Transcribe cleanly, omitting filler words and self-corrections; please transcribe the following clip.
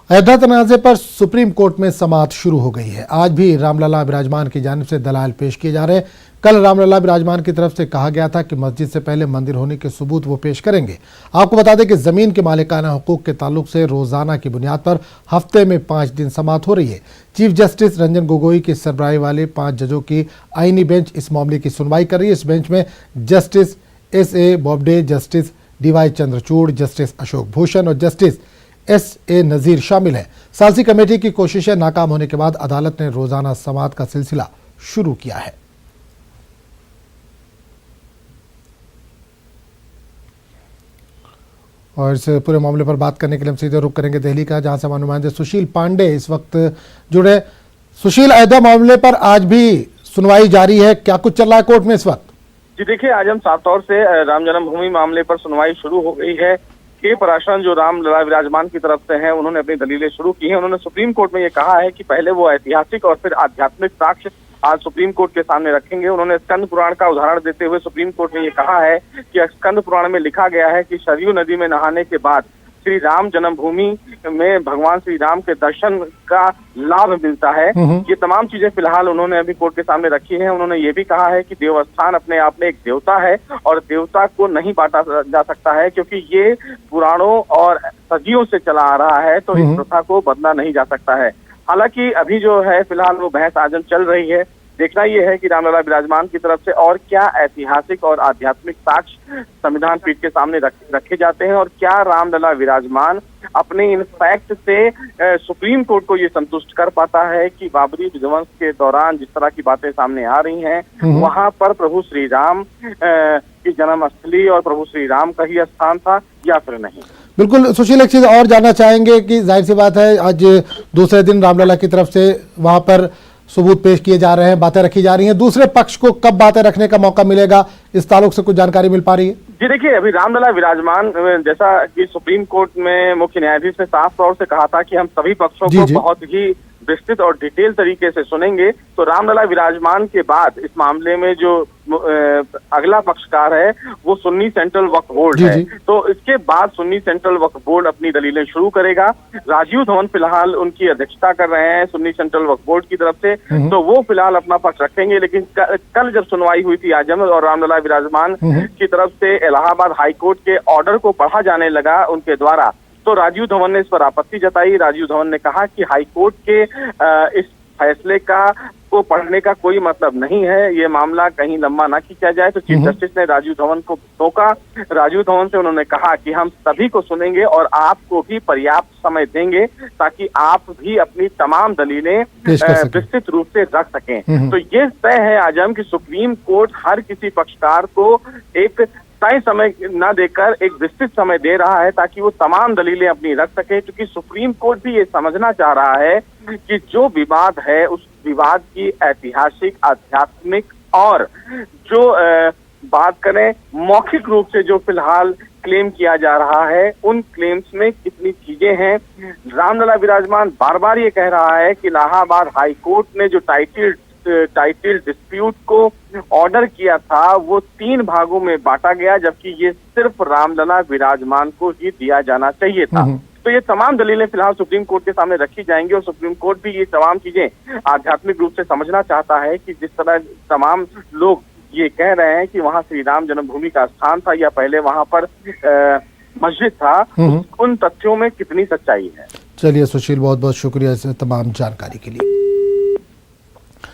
अयोध्या तनाज़े पर supreme court में समाअत शुरू हो गई है। आज भी रामलला विराजमान की जानिब से दलाइल पेश किए जा रहे हैं। कल रामलला विराजमान की तरफ से कहा गया था कि मस्जिद से पहले मंदिर होने के सबूत वो पेश करेंगे। आपको बता दें कि जमीन के मालिकाना हुकूक के ताल्लुक से रोजाना की बुनियाद पर हफ्ते में 5 दिन समाअत हो रही है। चीफ जस्टिस रंजन गोगोई की सरबराही वाले 5 जजों की आईनी बेंच इस मामले की सुनवाई कर रही है। इस बेंच में justice S.A. Bobde, justice D.Y. Chandrachud, justice Ashok Bhushan और जस्टिस S.A. नजीर शामिल है। सालसी कमेटी की कोशिशें नाकाम होने के बाद अदालत ने रोजाना समाअत का सिलसिला शुरू किया है। और इस पूरे मामले पर बात करने के लिए हम सीधे रुख करेंगे दिल्ली का, जहां से हमारे नुमाइंदे सुशील पांडे इस वक्त जुड़े। सुशील, अयोध्या मामले पर आज भी सुनवाई जारी है, क्या कुछ चल रहा है कोर्ट में इस वक्त? जी देखिए, आज हम साफ तौर से राम जन्मभूमि मामले पर सुनवाई शुरू हो गई है। के पराशरन जो रामलला विराजमान की तरफ से हैं, उन्होंने अपनी दलीलें शुरू की हैं। उन्होंने सुप्रीम कोर्ट में ये कहा है कि पहले वो ऐतिहासिक और फिर आध्यात्मिक साक्ष्य आज सुप्रीम कोर्ट के सामने रखेंगे। उन्होंने स्कंद पुराण का उदाहरण देते हुए सुप्रीम कोर्ट में ये कहा है कि स्कंद पुराण में लिखा गया है कि सरयू नदी में नहाने के बाद श्री राम जन्मभूमि में भगवान श्री राम के दर्शन का लाभ मिलता है। ये तमाम चीजें फिलहाल उन्होंने अभी कोर्ट के सामने रखी हैं। उन्होंने ये भी कहा है कि देवस्थान अपने आप में एक देवता है और देवता को नहीं बांटा जा सकता है, क्योंकि ये पुराणों और सदियों से चला आ रहा है, तो इस प्रथा को बदला नहीं जा सकता है। हालांकि अभी जो है फिलहाल वो बहस आजम चल रही है। देखना यह है कि रामलला विराजमान की तरफ से और क्या ऐतिहासिक और आध्यात्मिक साक्ष्य संविधान पीठ के सामने रखे जाते हैं और क्या रामलला विराजमान अपने इन फैक्ट से सुप्रीम कोर्ट को ये संतुष्ट कर पाता है कि बाबरी विध्वंस के दौरान जिस तरह की बातें सामने आ रही हैं, वहां पर प्रभु श्री राम की जन्मस्थली और प्रभु श्री राम का ही स्थान था या फिर नहीं। बिल्कुल सुशील, एक चीज और जानना चाहेंगे कि जाहिर सी बात है आज दूसरे दिन रामलला की तरफ से वहां पर सबूत पेश किए जा रहे हैं, बातें रखी जा रही हैं। दूसरे पक्ष को कब बातें रखने का मौका मिलेगा, इस ताल्लुक से कुछ जानकारी मिल पा रही है? जी देखिए, अभी रामलला विराजमान जैसा कि सुप्रीम कोर्ट में मुख्य न्यायाधीश ने साफ तौर से कहा था कि हम सभी पक्षों को बहुत ही विस्तृत और डिटेल तरीके से सुनेंगे, तो रामलला विराजमान के बाद इस मामले में जो अगला पक्षकार है वो सुन्नी सेंट्रल वक्फ बोर्ड है। तो इसके बाद सुन्नी सेंट्रल वक्फ बोर्ड अपनी दलीलें शुरू करेगा। राजीव धवन फिलहाल उनकी अध्यक्षता कर रहे हैं सुन्नी सेंट्रल वक्फ बोर्ड की तरफ से, तो वो फिलहाल अपना पक्ष रखेंगे। लेकिन कल जब सुनवाई हुई थी आजम और रामलला विराजमान की तरफ से इलाहाबाद हाईकोर्ट के ऑर्डर को पढ़ा जाने लगा उनके द्वारा, तो राजीव धवन ने इस पर आपत्ति जताई। राजीव धवन ने कहा कि हाईकोर्ट के इस फैसले को पढ़ने का कोई मतलब नहीं है, ये मामला कहीं लंबा ना खींचा जाए। तो चीफ जस्टिस ने राजीव धवन को टोका। राजीव धवन से उन्होंने कहा कि हम सभी को सुनेंगे और आपको भी पर्याप्त समय देंगे ताकि आप भी अपनी तमाम दलीलें विस्तृत रूप से रख सकें। तो ये तय है आजम कि सुप्रीम कोर्ट हर किसी पक्षकार को एक तय समय न देकर एक विस्तृत समय दे रहा है ताकि वो तमाम दलीलें अपनी रख सके, क्योंकि सुप्रीम कोर्ट भी ये समझना चाह रहा है कि जो विवाद है उस विवाद की ऐतिहासिक, आध्यात्मिक और जो बात करें मौखिक रूप से जो फिलहाल क्लेम किया जा रहा है, उन क्लेम्स में कितनी चीजें हैं। रामलला विराजमान बार बार ये कह रहा है कि इलाहाबाद हाईकोर्ट ने जो टाइटल डिस्प्यूट को ऑर्डर किया था वो 3 भागों में बांटा गया, जबकि ये सिर्फ रामलला विराजमान को ही दिया जाना चाहिए था। तो ये तमाम दलीलें फिलहाल सुप्रीम कोर्ट के सामने रखी जाएंगी और सुप्रीम कोर्ट भी ये तमाम चीजें आध्यात्मिक रूप से समझना चाहता है कि जिस तरह तमाम लोग ये कह रहे हैं कि वहां श्री राम जन्मभूमि का स्थान था या पहले वहां पर मस्जिद था, उन तथ्यों में कितनी सच्चाई है। चलिए सुशील, बहुत बहुत शुक्रिया इस तमाम जानकारी के लिए।